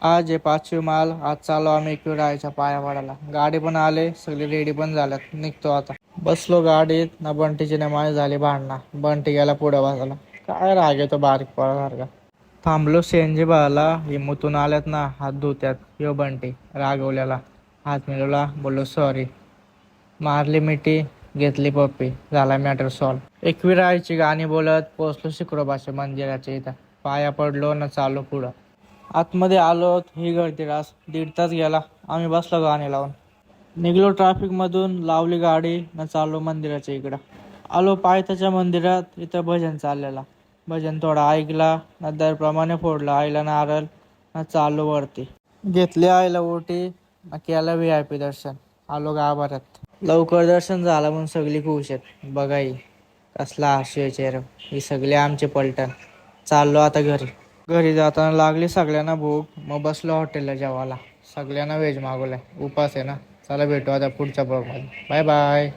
आज आहे 5वी माल. आज चालू आम्ही एकविरायच्या पाया पडायला. गाडी पण आले, सगळे रेडी पण झाल्यात. निघतो आता. बसलो गाडीत ना, बंटीची ना माझी झाली भांडणं. बंटी गेला पुढे बसायला. काय राग येतो बारीक पोरासारखा. थांबलो सीएनजी भरायला. हिमतून आल्यात ना, हात धुत्यात. यो बंटी रागवल्याला हात मिळवला, बोललो सॉरी. मारली मिठी, घेतली पप्पी, झाला मॅटर सॉल्व. एकविरायची गाणी बोलत पोचलो शिक्रोबाच्या मंदिराच्या इथं. पाया पडलो ना चालू पुढं. आतमध्ये आलो, ही गर्दी रास. 1.5 तास गेला. आम्ही बसलो गाणी लावून. निघलो ट्रॅफिक मधून, लावली गाडी ना चाललो मंदिराच्या इकडं. आलो पायथ्याच्या मंदिरात. इथं भजन चाललेला. भजन थोडा ऐकला ना, दरप्रमाणे फोडला आईला नारळ ना, चाललो वरती. घेतली आईला ओटी ना, केलं VIP दर्शन. आलो गाभाऱ्यात. लवकर दर्शन झालं म्हणून सगळी खुश आहेत. बघाई कसला हास्य चेहरा. ही सगळे आमचे पलटण. चाललो आता घरी. घरी जाताना लागली सगळ्यांना भूक. मग बसलो हॉटेलला जेवायला. सगळ्यांना व्हेज मागवलंय. उपास आहे ना. चला भेटू आता पुढच्या ब्लॉगमध्ये. Bye bye.